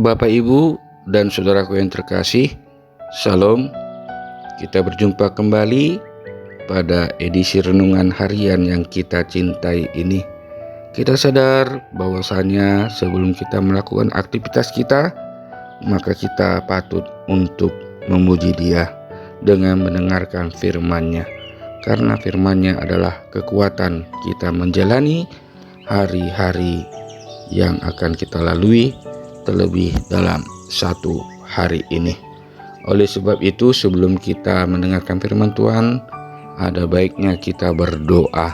Bapak, Ibu, dan saudaraku yang terkasih, Shalom. Kita berjumpa kembali pada edisi renungan harian yang kita cintai ini. Kita sadar bahwasanya sebelum kita melakukan aktivitas kita, maka kita patut untuk memuji Dia dengan mendengarkan firman-Nya. Karena firman-Nya adalah kekuatan kita menjalani hari-hari yang akan kita lalui, terlebih dalam satu hari ini. Oleh sebab itu, sebelum kita mendengarkan firman Tuhan, ada baiknya kita berdoa.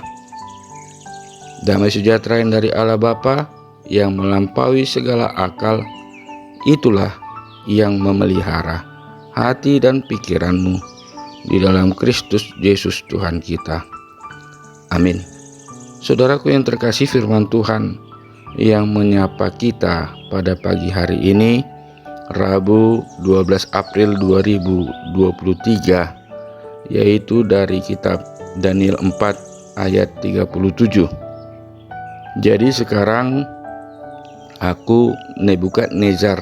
Damai sejahtera yang dari Allah Bapa yang melampaui segala akal, itulah yang memelihara hati dan pikiranmu di dalam Kristus Yesus Tuhan kita. Amin. Saudaraku yang terkasih, firman Tuhan yang menyapa kita pada pagi hari ini, Rabu 12 April 2023, yaitu dari kitab Daniel 4 ayat 37. Jadi sekarang aku, Nebukadnezar,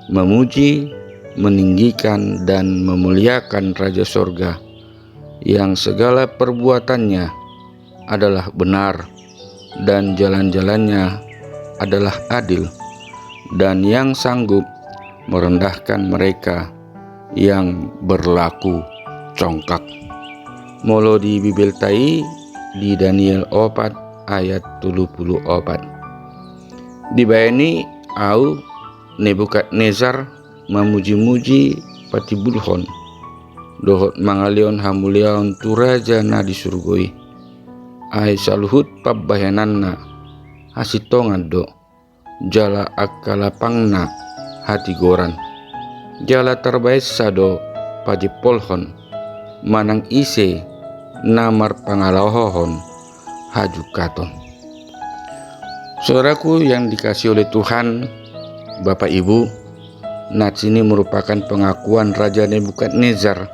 memuji, meninggikan dan memuliakan Raja Sorga yang segala perbuatannya adalah benar dan jalan-jalannya adalah adil, dan yang sanggup merendahkan mereka yang berlaku congkak. Molo di Bibel Tai di Daniel 4 ayat 34. Dibayani au Nebukadnezar memuji-muji patibulhon dohot mangalion hamuliaon tu raja na di surgoi. Ai saluhut pabbayananna hasitongan do jala akalapangna hati goran jala terbaik sado pajipolhon manang ise namar pangalahohon haju katon. Saudaraku yang dikasih oleh Tuhan, Bapak Ibu, nats ini merupakan pengakuan Raja Nebukadnezar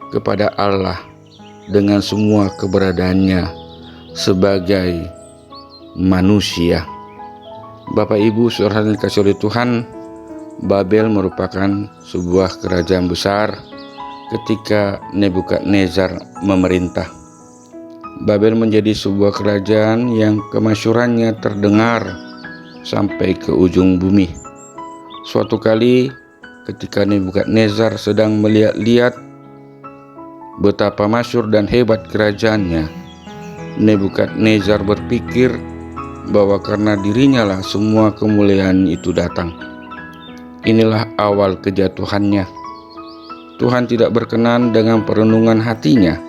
kepada Allah dengan semua keberadaannya sebagai manusia. Bapak, Ibu, saudara yang dikasih oleh Tuhan, Babel merupakan sebuah kerajaan besar ketika Nebukadnezar memerintah. Babel menjadi sebuah kerajaan yang kemasyhurannya terdengar sampai ke ujung bumi. Suatu kali ketika Nebukadnezar sedang melihat-lihat betapa masyhur dan hebat kerajaannya, Nebukadnezar berpikir bahwa karena dirinya lah semua kemuliaan itu datang. Inilah awal kejatuhannya. Tuhan tidak berkenan dengan perenungan hatinya,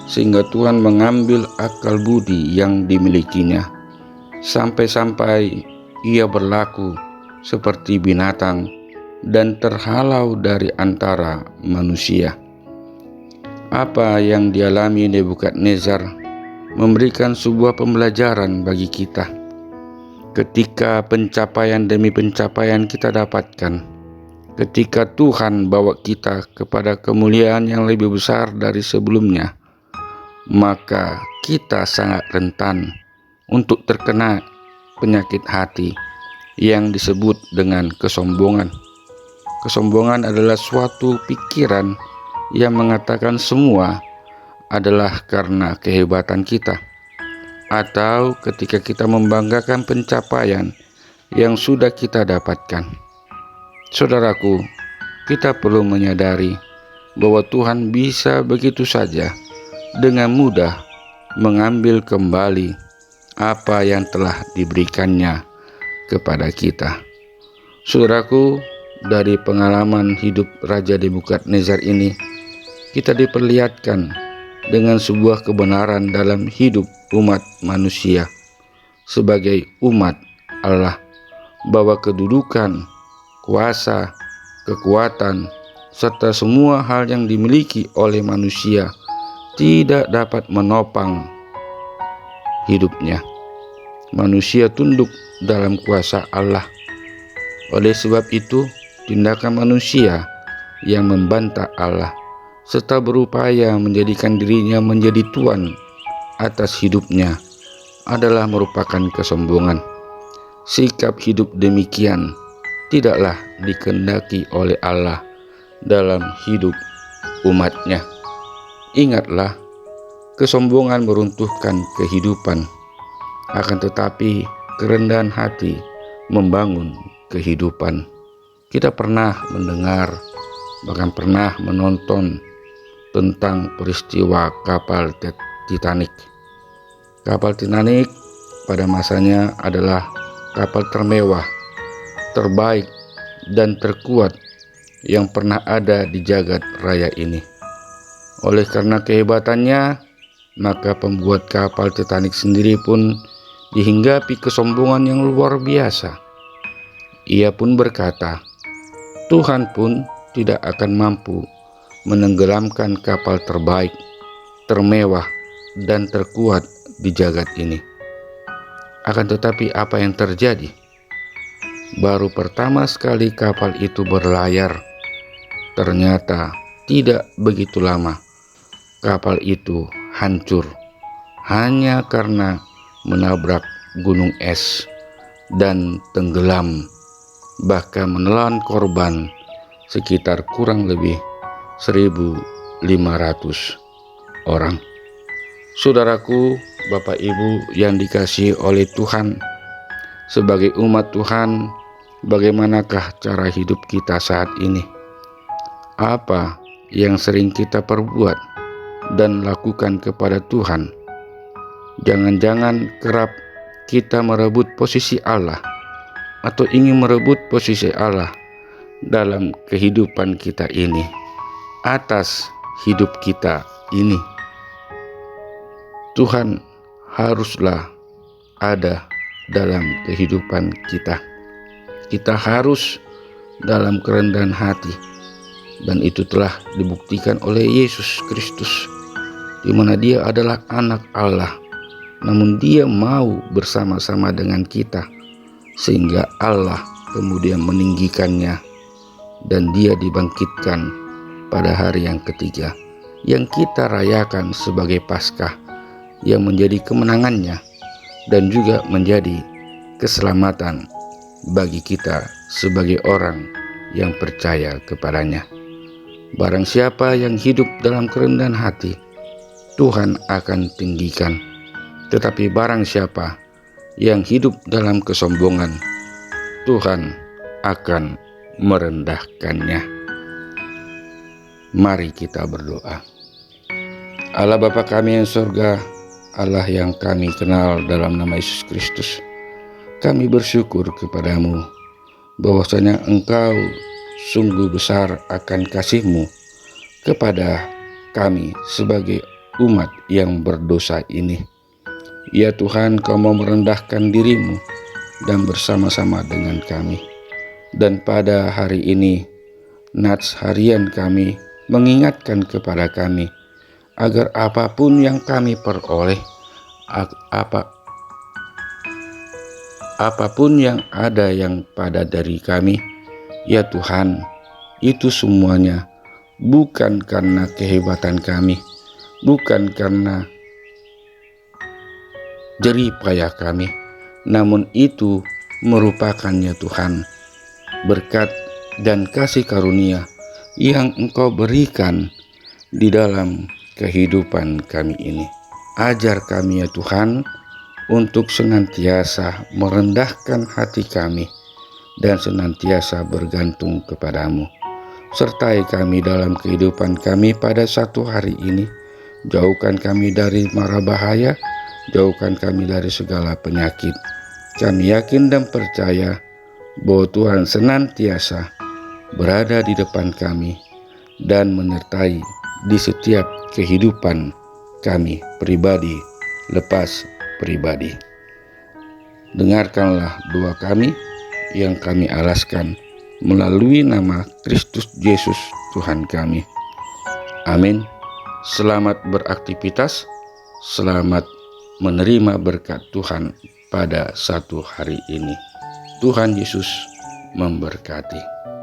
sehingga Tuhan mengambil akal budi yang dimilikinya, sampai-sampai ia berlaku seperti binatang dan terhalau dari antara manusia. Apa yang dialami Nebukadnezar memberikan sebuah pembelajaran bagi kita. Ketika pencapaian demi pencapaian kita dapatkan, ketika Tuhan bawa kita kepada kemuliaan yang lebih besar dari sebelumnya, maka kita sangat rentan untuk terkena penyakit hati yang disebut dengan kesombongan. Kesombongan adalah suatu pikiran yang mengatakan semua adalah karena kehebatan kita, atau ketika kita membanggakan pencapaian yang sudah kita dapatkan. Saudaraku, kita perlu menyadari bahwa Tuhan bisa begitu saja dengan mudah mengambil kembali apa yang telah diberikannya kepada kita. Saudaraku, dari pengalaman hidup Raja Nebukadnezar ini, kita diperlihatkan dengan sebuah kebenaran dalam hidup umat manusia sebagai umat Allah, bahwa kedudukan, kuasa, kekuatan, serta semua hal yang dimiliki oleh manusia tidak dapat menopang hidupnya. Manusia tunduk dalam kuasa Allah. Oleh sebab itu, tindakan manusia yang membantah Allah serta berupaya menjadikan dirinya menjadi tuan atas hidupnya adalah merupakan kesombongan. Sikap hidup demikian tidaklah dikehendaki oleh Allah dalam hidup umatnya. Ingatlah, kesombongan meruntuhkan kehidupan, akan tetapi kerendahan hati membangun kehidupan. Kita pernah mendengar, bahkan pernah menonton tentang peristiwa kapal Titanic. Kapal Titanic pada masanya adalah kapal termewah, terbaik, dan terkuat yang pernah ada di jagat raya ini. Oleh karena kehebatannya, maka pembuat kapal Titanic sendiri pun dihinggapi kesombongan yang luar biasa. Ia pun berkata, Tuhan pun tidak akan mampu menenggelamkan kapal terbaik, termewah, dan terkuat di jagat ini. Akan tetapi apa yang terjadi? Baru pertama sekali kapal itu berlayar, ternyata tidak begitu lama kapal itu hancur hanya karena menabrak gunung es dan tenggelam, bahkan menelan korban sekitar kurang lebih 1.500 orang. Saudaraku, Bapak Ibu yang dikasihi oleh Tuhan, sebagai umat Tuhan, bagaimanakah cara hidup kita saat ini? Apa yang sering kita perbuat dan lakukan kepada Tuhan? Jangan-jangan kerap kita merebut posisi Allah atau ingin merebut posisi Allah dalam kehidupan kita ini, atas hidup kita ini. Tuhan haruslah ada dalam kehidupan kita. Kita harus dalam kerendahan hati, dan itu telah dibuktikan oleh Yesus Kristus, di mana Dia adalah anak Allah, namun Dia mau bersama-sama dengan kita, sehingga Allah kemudian meninggikannya dan Dia dibangkitkan pada hari yang ketiga, yang kita rayakan sebagai Paskah, yang menjadi kemenangannya dan juga menjadi keselamatan bagi kita sebagai orang yang percaya kepadanya. Barang siapa yang hidup dalam kerendahan hati, Tuhan akan tinggikan. Tetapi barang siapa yang hidup dalam kesombongan, Tuhan akan merendahkannya. Mari kita berdoa. Allah Bapa kami yang surga, Allah yang kami kenal dalam nama Yesus Kristus, kami bersyukur kepadamu bahwasanya Engkau sungguh besar akan kasih-Mu kepada kami sebagai umat yang berdosa ini. Ya Tuhan, Kau mau merendahkan diri-Mu dan bersama-sama dengan kami. Dan pada hari ini, nats harian kami mengingatkan kepada kami agar apapun yang kami peroleh, apapun yang ada yang pada dari kami, ya Tuhan, itu semuanya bukan karena kehebatan kami, bukan karena jerih payah kami, namun itu merupakannya Tuhan, berkat dan kasih karunia yang Engkau berikan di dalam kehidupan kami ini. Ajar kami ya Tuhan, untuk senantiasa merendahkan hati kami dan senantiasa bergantung kepadamu. Sertai kami dalam kehidupan kami pada satu hari ini. Jauhkan kami dari mara bahaya, jauhkan kami dari segala penyakit. Kami yakin dan percaya bahwa Tuhan senantiasa berada di depan kami dan menyertai di setiap kehidupan kami pribadi lepas pribadi. Dengarkanlah doa kami yang kami alaskan melalui nama Kristus Yesus Tuhan kami. Amin. Selamat beraktivitas, selamat menerima berkat Tuhan pada satu hari ini. Tuhan Yesus memberkati.